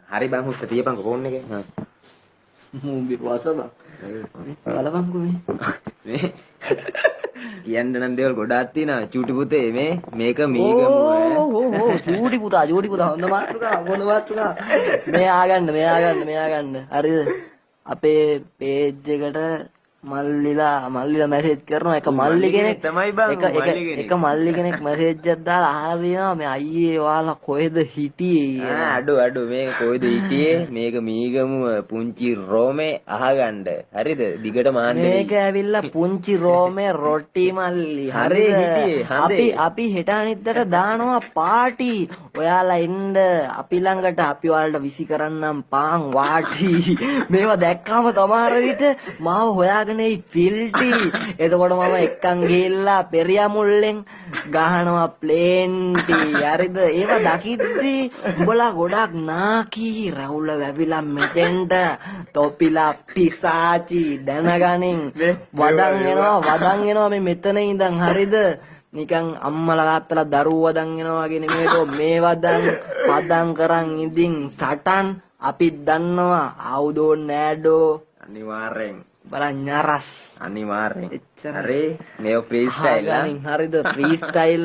හරි බං හුස්ස තියපන්කො ෆෝන් එකේ. මුඹේ පොස බං. බලපන්කො මේ. කියන්න නම් දේවල් ගොඩාක් තියෙනවා. චූටි පුතේ මේක මීගම ඕ චූටි පුතා හොඳ මාතෘකා. මේ ආගන්න. හරිද? අපේ පේජ් එකට මල්ලිලා මැසේජ් කරනවා එක මල්ලි කෙනෙක් තමයි බං එක මල්ලි කෙනෙක් මැසේජ් එකක් දාලා අහලා තියෙනවා මේ අයියේ ඔයාලා කොහෙද හිටියේ අඩු මේ කොහෙද හිටියේ මේක මීගමුව පුංචි රෝමේ අහගන්න හරිද දිගට මාන්න මේක ඇවිල්ලා පුංචි රෝමේ රොටි මල්ලි හරිද අපි හෙට අනිද්දාට දානවා පාටි ඔයාලා එන්න අපි ළඟට අපි ඔයාලට විසි කරන්නම් පාන් වාටි මේවා දැක්කම සමහර විට මාව හොයාගෙන පිල්ටි එතකොට මම එක්කන් ගිහිල්ලා පෙරියා මුල්ලෙන් ගහනවා ප්ලේන්ටි හරිද ඒවා දකිද්දී උඹලා ගොඩක් නාකි රවුල වැවිලා මෙතෙන්ට තොපිලා පිසාචි දැනගනින් වදන් එනවා මේ මෙතන ඉඳන් හරිද නිකන් අම්මලා තාත්තලා දරුවෝ වදන් එනවා වගේ නෙමෙයිද මේ වදන් පදම් කරන් ඉදින් සටන් අපිත් දන්නවා ආවුදෝ නෑඩෝ අනිවාර්යෙන් බලන්න නරස් අනිවාර්යෙන් හරි මේ ෆ්‍රී ස්ටයිල් හරිද ෆ්‍රී ස්ටයිල්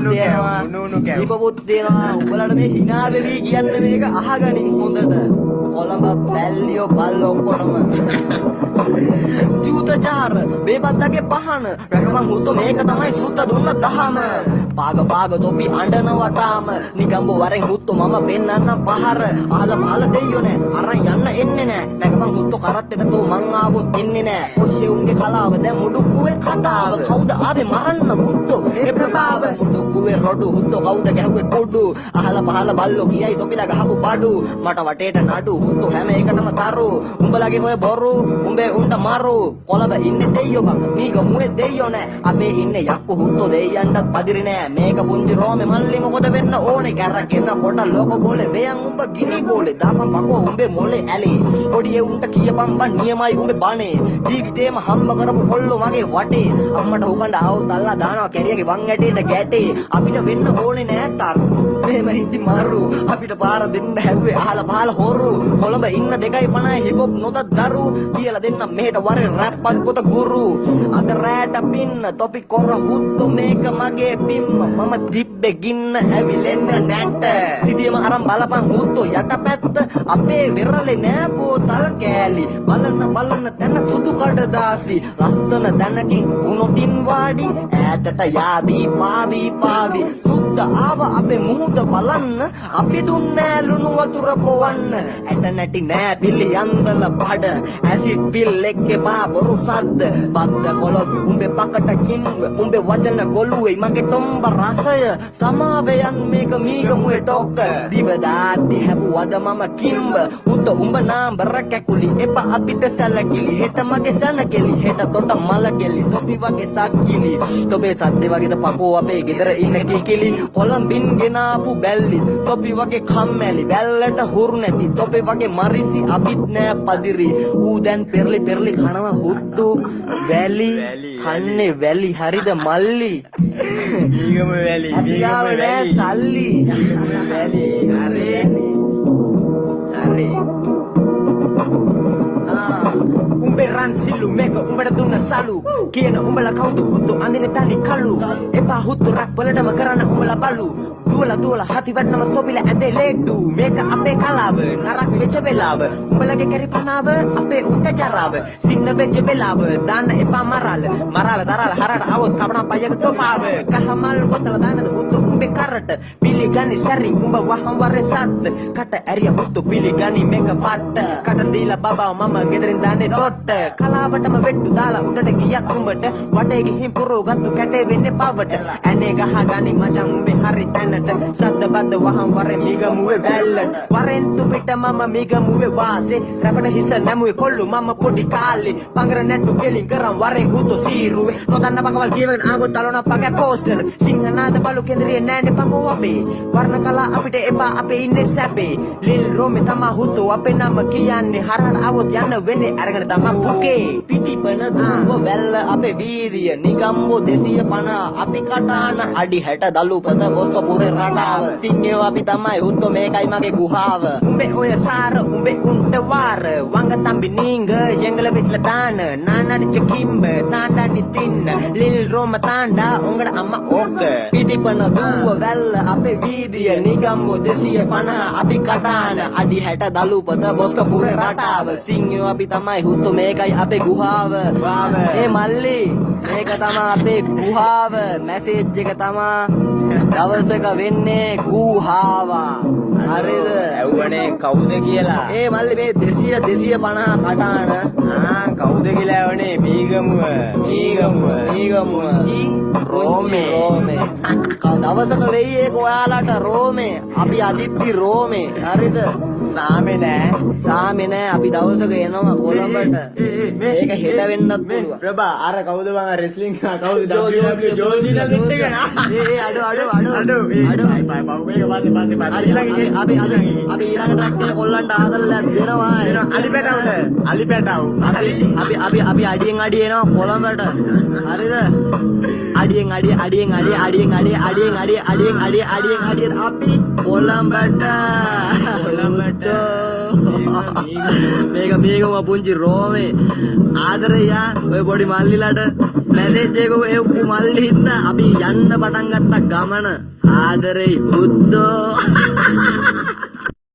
තියෙනවා දීපපොත් තියෙනවා උඹලට මේ hina වෙවි කියන්නේ මේක අහගනින් හොඳට කොළඹ බැල්ලියෝ බල්ලෝ ඔක්කොම ජූතචාර බේබද්දගේ පහන රකමන් හුතු මේක තමයි සුත්ත දුන්න දහම පාග තොපි අඬනවා තාම නිකම්බ වරෙන් හුතු මම පෙන්නන්නම් පහර අහල දෙයියෝ නෑ අරන් යන්න එන්නේ නෑ රකමන් හුතු කරත්තෙට තෝ මං ආවොත් එන්නේ නෑ ඔස්සේ උන්ගේ කලාව දැන් මුඩුක්කුවේ කතාව කවුද ආවේ මරන්න හුතු ඒ ප්‍රභාව මුඩුක්කුවේ රොඩු හුතු කවුද ගැහුවේ කොඩු අහල පහල බල්ලෝ කියයි තොපිලා ගහපු බඩු මට වටේට නඩු හුතු හැම එකටම තරු උඹලගේ ඔය බොරු උඹේ උන්ට මරු කොළඹ ඉන්නේ දෙයියෝ බං මීගමුවේ දෙයියෝ නෑ අපේ ඉන්නේ යක්කු හුතු දෙයියන්ටත් පදිරි නෑ මේක පුංචි රෝමේ මල්ලි මොකද වෙන්න ඕනේ කැරකෙන්න කොට ලෝක බෝලේ වෙයන් උඹ ගිනි බෝලේ දාපන් පකෝ උඹේ මොලේ ඇලේ ඔඩියේ උන්ට කියපන් බන් නියමයි උඹේ බනේ ජීවිතේම හම්බ කරපු කොල්ලෝ මගේ වටේ අම්මට හුකඬ ආවොත් අල්ලා දානවා කැරියගේ වං ඇටේට ගැටේ අපිට වෙන්න ඕනේ නෑ තරු මෙහෙම හිටි මාරු අපිට පාර දෙන්න හැදුවේ අහල පහල හොරු කොළඹ ඉන්න 2.50 හිපොප් නොදත් දරු කියලා දෙන්න මෙහෙට වරේ රැප් පොත ගුරු අද රැට පින්න තොපි කොර හුත්තු මේක මගේ පිම්ම මම තිබ්බේ ගින්න ඇවිලෙන්න නැට සිටියම අරන් බලපන් හුත්තු යටපැත්ත අපේ විරලේ නෑ බෝතල් කෑලි බලන්න තැන සුදු කඩදාසි ලස්සන තැනකින් උනොටින් වාඩි ඈතට යාවි පාවි සුද්ද ආව අපේ මුහුද බලන්න අපි දුන්නෑ ලුණු වතුර පොවන්න ඇට නැටි නෑ පිළි යන්දල බඩ ඇසිඩ් පිල් එක්කේ බොරු සද්ද බද්ද කොළ උඹේ පකට කින්ව උඹේ වචන ගොළුවේ මගේ ටොම්බ රසය සමාවයන් මේක මීගමුවේ ටොක්ක දිවදාති හැපුවද මම කිම්බ උත උඹ නාම්බර කැකුලි එපා අපිට සැලකිලි හෙට මගේ සැනකෙලි හෙට තොට මල කෙලි තොපි වගේ සක්කිලි තොබේ සද්දේ වගේද පකෝ අපේ ගෙදර ඉන්න කිකිලි කොළඹින් ගෙනාපු බැල්ලි තොපි වගේ කම්මැලි බැල්ලට හුරු නැති තොපි වගේ මරිසි අපිත් නෑ පදිරි ඌ දැන් පෙරලි කනවා හුත්තු වැලි කන්නේ වැලි හරිද මල්ලි මීගම වැලි සල්ලි වැලි හරි උඹේ රන් සිල්ලු මේක උඹට දුන්න සලු කියන උඹලා කවුද හුත්තු අඳින තනි කළු එපා හුත්තු රක් වලටම කරන්න උඹලා බලු දුවලා හති වටනම තොපිලා ඇදේ ලෙඩ්ඩු මේක අපේ කලාව නරක වෙච්ච වෙලාව උඹලගේ කැරිපනාව අපේ උන්ට ජරාව සින්න වෙච්ච වෙලාව දාන්න එපා මරාල තරාල හරට આવොත් කපන පයක තොපාව කහමල් වතල දාන්නද හුත්තු උඹේ කරට පිළිගනි සැරි උඹ වහම් වරේ සද්ද කට ඇරිය හුත්තු පිළිගනි මේක පට්ට කට දීලා බබාව මම ගෙදරින් දාන්නේ තොට්ට කලාවටම වෙට්ටු දාලා උඩට ගියත් උඹට වටේ ගිහින් පුරෝ ගත්තු කැටේ වෙන්නේ පවට ඇනේ ගහගනි මචං උඹේ හරි තැනට සද්ද බද්ද වහම් වරේ මීගමුවේ වැල්ලට වරෙන්තු පිට මම මීගමුවේ වාසේ රැපට හිස නැමුවේ කොල්ලු මම පොඩි කාලේ පංගර නැට්ටු කෙලින් කරන් වරෙන් හුතු සීරුවේ නොදන්න පකවල් කියවෙන ආවොත් අලෝන පගේ පෝස්ටර් සිංහනාද බලු කෙන්දරියේ නෑනේ පකෝ අපේ වර්ණ කලා අපිට එපා අපේ ඉන්නේ සැපේ ලිල් රෝමේ තමා හුතු අපේ නම කියන්නේ හරහට આવොත් යන්න වෙන්නේ අරගෙන තමා පුකේ පිටි වන දුව වැල්ල අපේ වීදිය නිගම්බෝ 250 අපි කටාන අඩි 60 දලුපත බොස්කපුරේ රටාව සිංහයෝ අපි තමයි හුත්තෝ මේකයි මගේ ගුහාව උඹේ ඔය සාර උඹේ උන්ට වාර වංග තම්බි නීංග ජංගල පිටල දාන නානනි චකිම්බ තාඩනි තින්න ලිල් රෝම තාණ්ඩා උංගඩ අම්මා ඕක පිටිපන දුව වැල්ල අපේ වීදිය නිගම්බෝ 250 අපි කටාන අඩි 60 දලුපත බොස්කපුරේ රටාව සිංහයෝ අපි තමයි හුත්තෝ මේකයි අපේ ගුහාව ඒ මල්ලි මේක තමා අපේ ගුහාව මැසේජ් එක තමා දවසක වෙන්නේ ගුහාවා හරිද ඇව්වනේ කවුද කියලා ඒ මල්ලි මේ 250 කටාන කවුද කියලා ඇව්වනේ මීගමුව රෝමේ දවසක වෙයි ඒක ඔයාලට රෝමේ අපි අදිත්ති රෝමේ හරිද සාමේ නෑ අපි දවසක එනවා කොළඹට මේක හෙට වෙන්නත් පුළුවන් ප්‍රභා අර කවුද බං රෙස්ලිං කවුද WWE ජෝසිලා පිට එක අපි ඊළඟ ට්‍රැක්ටරේ කොල්ලන්ට ආදල්ලා දෙනවා අපි අඩියෙන් අඩිය එනවා කොළඹට හරිද අඩියෙන් අඩිය අපි කොළඹට මේකම පුංචි රෝමේ ආදරයා ඔය පොඩි මල්ලිලට මැසේජ් එකක ඒ මල්ලි හින්දා අපි යන්න පටන් ගත්ත ගමන ආදරේ හුද්දෝ